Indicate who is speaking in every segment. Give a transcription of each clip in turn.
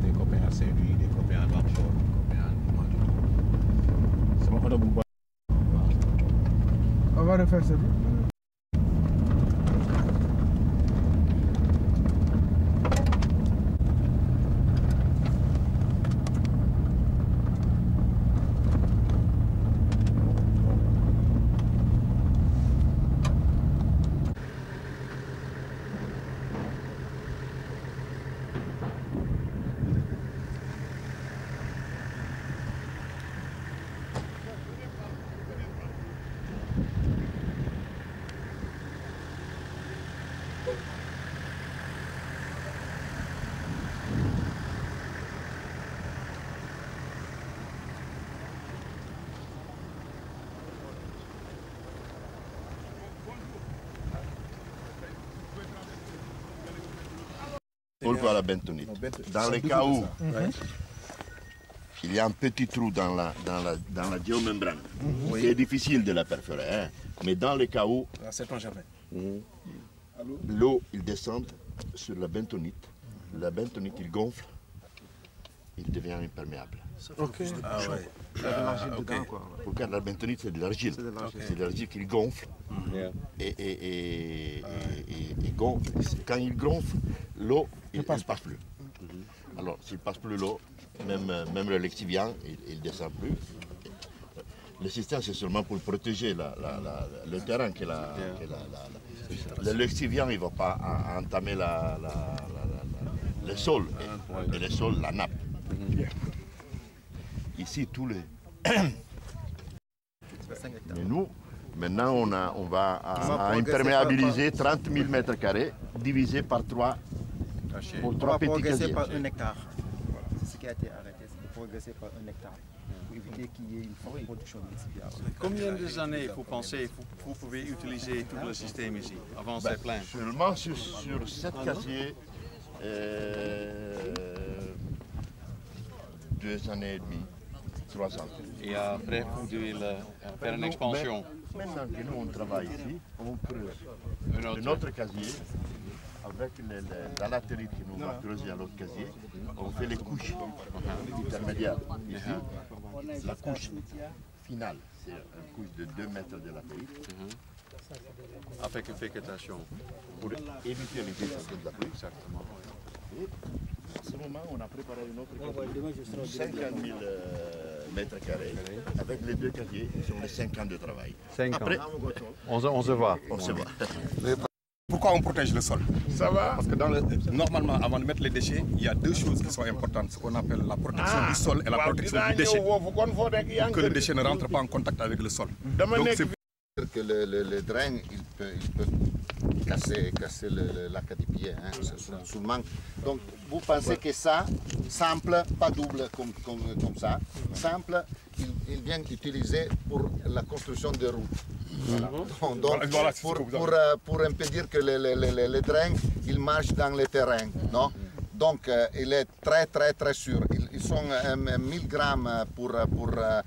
Speaker 1: des copains à Saint-Louis, des copains à Nouakchott, des copains à Mandjou. C'est mon auto bu baax.
Speaker 2: On va refaire ça.
Speaker 3: Pour à la bentonite. Dans les cas où il y a un petit trou dans la géomembrane, c'est difficile de la perforer, hein. Mais dans les cas où l'eau il descend sur la bentonite il gonfle, il devient imperméable.
Speaker 1: Ah ouais.
Speaker 3: Pourquoi la bentonite c'est de l'argile. C'est de l'argile qui gonfle et gonfle. Quand il gonfle, l'eau il ne passe plus. Alors s'il ne passe plus l'eau, même le lexivian, il ne descend plus. Le système c'est seulement pour protéger le terrain. Le lexivian il ne va pas entamer le sol et le sol la nappe. Ici tous les... Mais nous, maintenant on va imperméabiliser 30 000 mètres carrés divisé par 3 pour 3 petits casiers.
Speaker 4: Par 1 hectare. C'est ce qui a été arrêté, c'est de progresser par 1 hectare pour éviter qu'il y ait une forte production de lexivian.
Speaker 5: Combien d'années vous pensez vous pouvez utiliser tout le système ici avant c'est plein?
Speaker 3: Seulement sur 7 casiers, 2 années et demie, 3 ans.
Speaker 5: Et après, vous devez faire une expansion.
Speaker 3: Maintenant que nous on travaille ici, on creuse notre casier avec la latérite qui nous va creuser à l'autre casier. On fait les couches intermédiaires ici. La couche finale, c'est une couche de 2 mètres de latérite.
Speaker 5: Avec une végétation.
Speaker 3: Pour éviter les effets de la pluie. Exactement. Et à ce moment, on a préparé une autre casier, 50 000 mètres carrés, avec les 2 casiers, qui sont les 5 ans de travail.
Speaker 5: 5
Speaker 3: Après,
Speaker 5: ans. On se voit.
Speaker 3: on se voit.
Speaker 6: Pourquoi on protège le sol? Ça va? Parce que normalement, avant de mettre les déchets, il y a 2 choses qui sont importantes, ce qu'on appelle la protection du sol et la protection du déchet. Pour que le déchet ne rentre pas en contact avec le sol. Donc c'est
Speaker 7: que le drain il peut casser l'arc du pied, hein, sous le manque. Donc vous pensez que ça, simple, pas double comme ça, simple, il vient utiliser pour la construction de routes. Voilà. Donc pour impedir que les drains ils marchent dans les terrains. Non? Donc il est très sûr. Ils sont 1000 grammes pour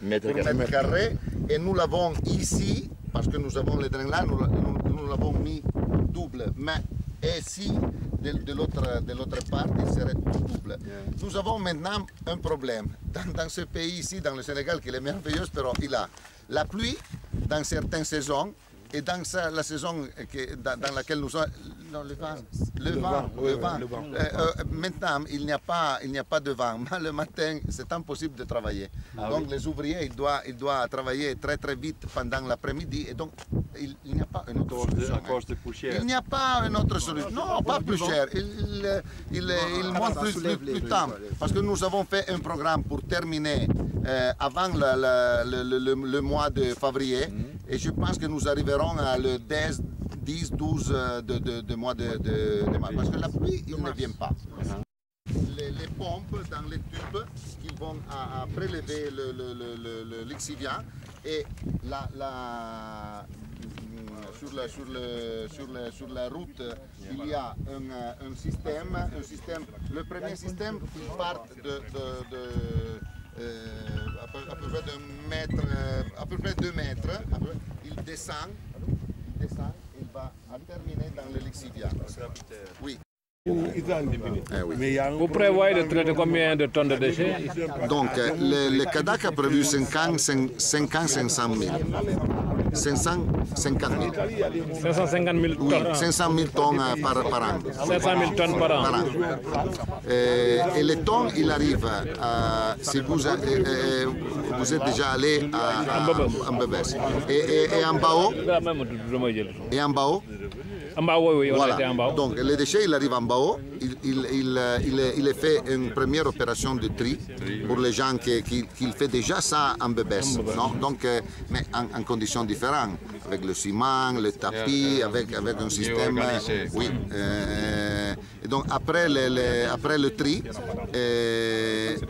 Speaker 7: mètre carré et nous l'avons ici. Parce que nous avons les drains là, nous l'avons mis double. Mais ici, de l'autre part, il serait double. Nous avons maintenant un problème. Dans ce pays ici, dans le Sénégal, qui est merveilleux, il a la pluie dans certaines saisons. Et dans la saison dans laquelle nous sommes, non, le vent. Maintenant, il n'y a pas de vent. Mais le matin, c'est impossible de travailler. Donc les ouvriers, ils doivent travailler très vite pendant l'après-midi. Et donc, il n'y a pas une autre solution. Il n'y a pas une autre solution. Non, pas plus cher. Il monte plus temps. Parce que nous avons fait un programme pour terminer avant le mois de février. Et je pense que nous arriverons à le 10-12 de mois de mars. Parce que la pluie, il ne vient pas. Les pompes dans les tubes qui vont à prélever le lixivian et sur la route, il y a un système. Le premier système, il part à peu près à peu près 2 mètres. Il descend, il va terminer dans le lixivian. Oui. Oui.
Speaker 2: Vous prévoyez de traiter combien de tonnes de déchets?
Speaker 7: Donc, le CADAC a prévu 5 ans, 500 000. 550 000.
Speaker 2: 550 000
Speaker 7: Oui,
Speaker 2: tonnes.
Speaker 7: 500 000 tonnes par an.
Speaker 2: 500 000 tonnes par an.
Speaker 7: Et les tonnes, il arrive si vous êtes déjà allé à Mbebes. Et en Bao,
Speaker 2: En bas, oui, on a
Speaker 7: voilà.
Speaker 2: été en bas.
Speaker 7: Donc, les déchets, il arrive en Bao. Il fait une première opération de tri pour les gens qui fait déjà ça en Mbebes. Non? Donc, mais en conditions différentes, avec le ciment, le tapis, avec un système. Oui. Et donc, après le tri,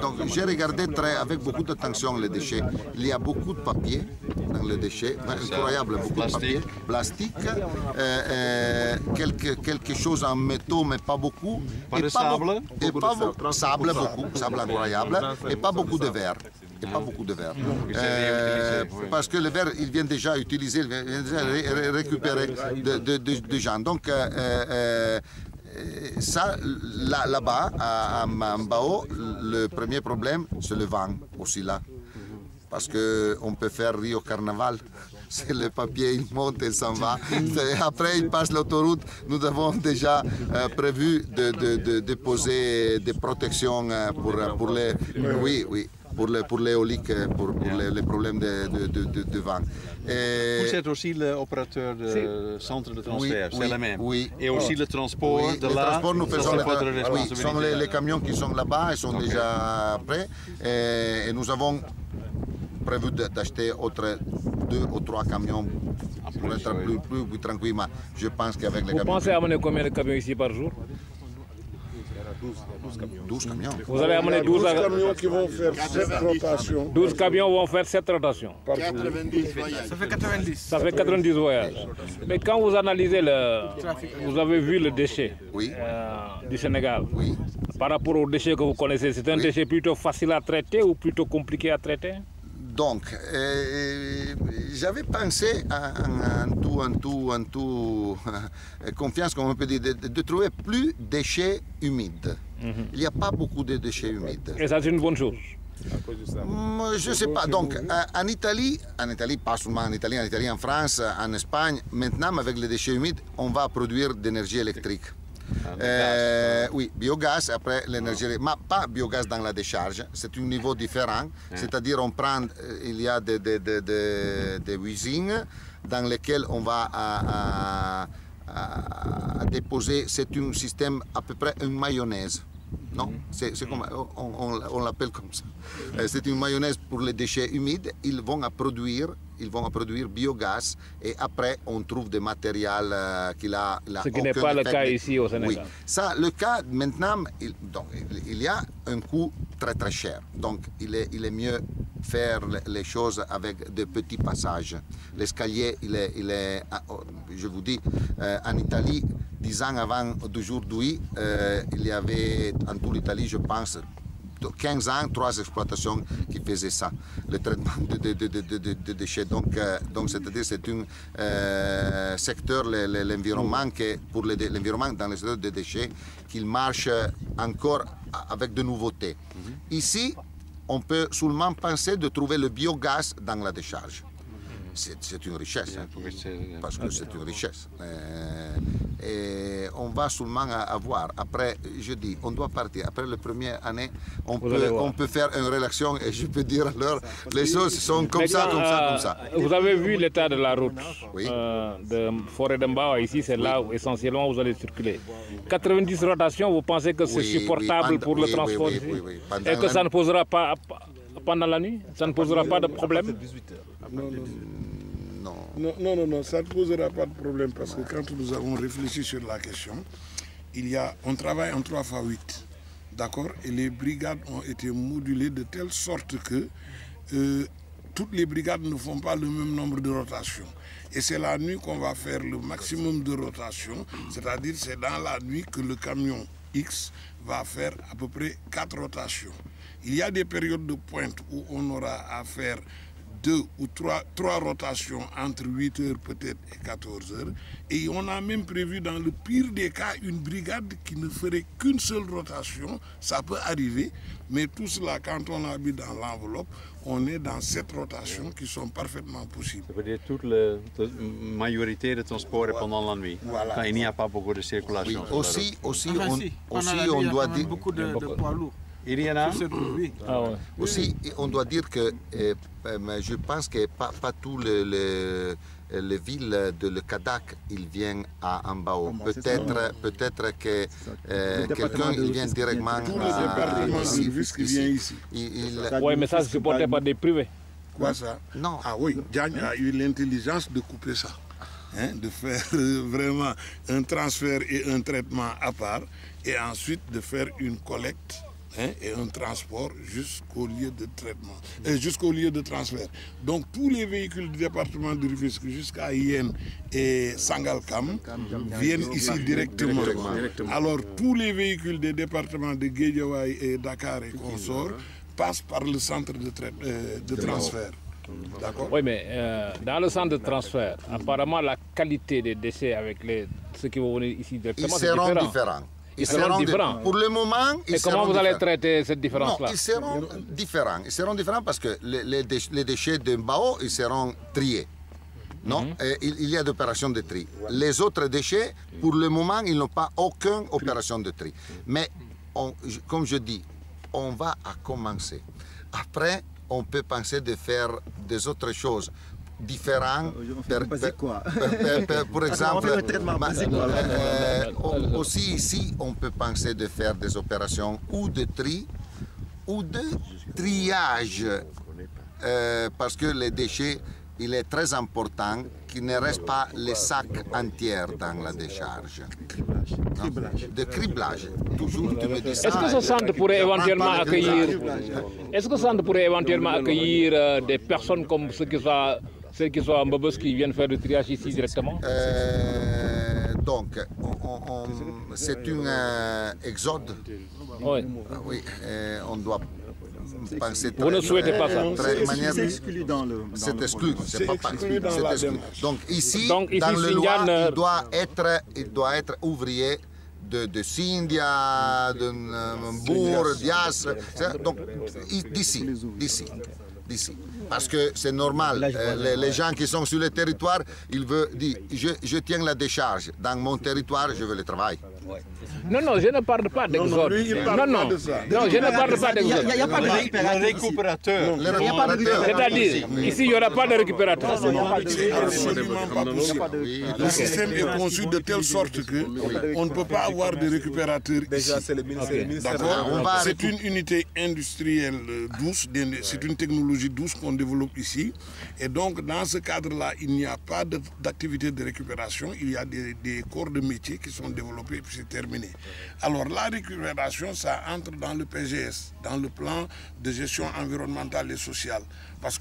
Speaker 7: donc j'ai regardé avec beaucoup d'attention les déchets. Il y a beaucoup de papier dans les déchets, incroyable, beaucoup de papier, plastique, quelque chose en métaux, mais pas beaucoup.
Speaker 5: Pas de sable.
Speaker 7: Sable, beaucoup, sable incroyable, et pas beaucoup de verre. Et pas beaucoup de verre. Parce que le verre, il vient déjà utiliser, il vient déjà récupérer de gens. Donc, ça, là-bas, à Mbao, le premier problème, c'est le vent aussi là. Parce qu'on peut faire Rio Carnaval. C'est le papier, il monte et s'en va. Après, il passe l'autoroute. Nous avons déjà prévu de poser des protections pour les... Oui. Pour l'éolique, pour les problèmes de vent.
Speaker 5: Vous êtes aussi l'opérateur de centre de transfert, c'est la même.
Speaker 7: Oui.
Speaker 5: Et aussi le transport de
Speaker 7: le
Speaker 5: là,
Speaker 7: transport, nous faisons
Speaker 5: c'est votre responsabilité.
Speaker 7: Oui, sont les camions qui sont là-bas, ils sont déjà prêts. Et nous avons prévu d'acheter 2 ou 3 camions pour être plus tranquille. Mais je pense qu'avec les camions...
Speaker 2: Vous pensez amener combien de camions ici par jour?
Speaker 7: 12 camions.
Speaker 2: Vous allez amener 12
Speaker 8: camions qui vont faire 7 rotations.
Speaker 2: 12 camions vont faire 7 rotations.
Speaker 7: 90 voyages.
Speaker 5: Ça fait 90.
Speaker 2: Ça fait 90 voyages. Mais quand vous analysez vous avez vu le déchet du Sénégal.
Speaker 7: Oui.
Speaker 2: Par rapport aux déchets que vous connaissez, c'est un déchet plutôt facile à traiter ou plutôt compliqué à traiter?
Speaker 7: Donc, j'avais pensé en tout confiance, comme on peut dire, de trouver plus de déchets humides. Il n'y a pas beaucoup de déchets humides.
Speaker 2: Et ça, c'est une bonne chose.
Speaker 7: Je ne sais pas. Donc, en Italie, pas seulement en Italie, en France, en Espagne, maintenant, avec les déchets humides, on va produire de l'énergie électrique. Oui, biogaz, après l'énergie, mais pas biogaz dans la décharge, c'est un niveau différent, c'est-à-dire on prend, il y a des usines dans lesquelles on va à déposer, c'est un système à peu près une mayonnaise. Non, c'est comme on l'appelle comme ça. C'est une mayonnaise pour les déchets humides. Ils vont produire biogaz et après on trouve des matériels qu'il a.
Speaker 2: Ce qui n'est pas le cas ici au Sénégal.
Speaker 7: Oui, ça, le cas maintenant, il y a un coût très très cher. Donc il est mieux faire les choses avec de petits passages. L'escalier, il est, je vous dis, en Italie, 10 ans avant d'aujourd'hui, il y avait en toute l'Italie, je pense, 15 ans, 3 exploitations qui faisaient ça, le traitement de déchets. Donc c'est-à-dire c'est un secteur, l'environnement, pour l'environnement dans le secteur des déchets, qu'il marche encore avec de nouveautés. Ici, on peut seulement penser de trouver le biogaz dans la décharge. C'est une richesse, parce que c'est une richesse. Et on va seulement avoir, après, je dis, on doit partir. Après la première année, on peut faire une relation et je peux dire alors, les choses sont comme ça, comme ça, comme ça.
Speaker 2: Vous avez vu l'état de la route
Speaker 7: de
Speaker 2: Forêt de Mbao, ici, c'est là où essentiellement vous allez circuler. 90 rotations, vous pensez que c'est supportable pour le transport ici? Et que ça ne posera pas, pendant la nuit, ça ne posera pas de problème?
Speaker 8: Non, ça ne posera pas de problème parce que quand nous avons réfléchi sur la question, on travaille en 3x8, d'accord? Et les brigades ont été modulées de telle sorte que toutes les brigades ne font pas le même nombre de rotations. Et c'est la nuit qu'on va faire le maximum de rotations, c'est-à-dire c'est dans la nuit que le camion X va faire à peu près 4 rotations. Il y a des périodes de pointe où on aura à faire 2 ou 3 rotations entre 8 heures peut-être et 14 heures. Et on a même prévu dans le pire des cas une brigade qui ne ferait qu'une seule rotation. Ça peut arriver, mais tout cela, quand on a mis dans l'enveloppe, on est dans 7 rotations qui sont parfaitement possibles.
Speaker 9: Ça veut dire toute la majorité des transports pendant la nuit.
Speaker 8: Voilà.
Speaker 9: Quand il n'y a pas beaucoup de circulation.
Speaker 3: Oui, aussi on doit dire...
Speaker 10: beaucoup de poids lourds.
Speaker 9: Il y en a?
Speaker 3: Aussi, on doit dire que je pense que pas tous les villes de le Kadak, ils viennent à Ambao. Peut-être que quelqu'un il vient directement
Speaker 8: tous les départements de Rufisque qui viennent ici.
Speaker 2: Oui, mais ça c'est supporté par des privés.
Speaker 8: Quoi ça?
Speaker 3: Non.
Speaker 8: Ah oui, Diagne a eu l'intelligence de couper ça. Hein, de faire vraiment un transfert et un traitement à part et ensuite de faire une collecte et un transport jusqu'au lieu de traitement, jusqu'au lieu de transfert. Donc tous les véhicules du département de Rufisque jusqu'à Yen et Sangalkam viennent ici directement. Alors tous les véhicules des départements de Guédiawaye et Dakar et consorts passent par le centre de transfert.
Speaker 2: Oui, mais dans le centre de transfert, apparemment la qualité des déchets avec ceux qui vont venir ici directement,
Speaker 3: ils seront différents.
Speaker 2: Ils seront différents.
Speaker 3: Pour le moment,
Speaker 2: et comment vous allez traiter cette différence-là?
Speaker 3: Non, ils seront différents. Ils seront différents parce que les déchets de Mbao, ils seront triés. Non, il y a d'opérations de tri. Les autres déchets, pour le moment, ils n'ont pas aucune opération de tri. Mais, comme je dis, on va à commencer. Après, on peut penser de faire des autres choses différentes. Pour exemple, aussi ici, on peut penser de faire des opérations ou de tri ou de triage. Parce que les déchets, il est très important qu'il ne reste pas les sacs entiers dans la décharge. De criblage. Toujours, tu me dis ça.
Speaker 2: Est-ce que ce centre pourrait éventuellement accueillir, des personnes comme ceux qui sont à Mbobos qui viennent faire du triage ici directement?
Speaker 3: Donc, c'est un exode.
Speaker 2: Oui.
Speaker 3: Oui, on doit penser
Speaker 2: Vous ne souhaitez pas ça?
Speaker 3: C'est exclu dans le... C'est exclu, c'est pas exclu. Donc ici, dans le loi, il doit être ouvrier de Sindia, de Mbour, d'Ias, donc d'ici. Parce que c'est normal, les gens qui sont sur le territoire, ils veulent dire, je tiens la décharge, dans mon territoire, je veux le travail.
Speaker 2: Non, je ne parle pas d'exode. Non, je ne parle pas d'exode.
Speaker 10: Il n'y a pas de
Speaker 9: récupérateur.
Speaker 2: C'est-à-dire, ici, il n'y aura pas de récupérateur.
Speaker 8: C'est absolument pas possible. Le système est conçu de telle sorte qu'on ne peut pas avoir de récupérateur ici. D'accord. C'est une unité industrielle douce, c'est une technologie douce qu'on développe ici. Et donc, dans ce cadre-là, il n'y a pas d'activité de récupération. Il y a des corps de métier qui sont développés et puis c'est terminé. Alors, la récupération, ça entre dans le PGS, dans le plan de gestion environnementale et sociale. Parce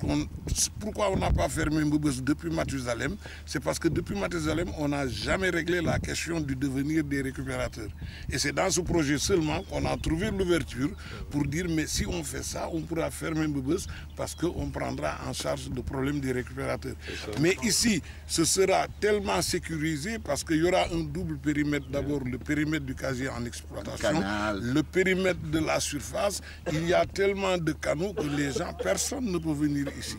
Speaker 8: pourquoi on n'a pas fermé Mbobos depuis Mathusalem? C'est parce que depuis Mathusalem, on n'a jamais réglé la question du devenir des récupérateurs. Et c'est dans ce projet seulement qu'on a trouvé l'ouverture pour dire, mais si on fait ça, on pourra fermer Mbobos parce qu'on prendra en charge le problème des récupérateurs. Mais ici, ce sera tellement sécurisé parce qu'il y aura un double périmètre. D'abord, le périmètre du casier en exploitation, le périmètre de la surface. Il y a tellement de canaux que les gens, personne ne peut venir ici.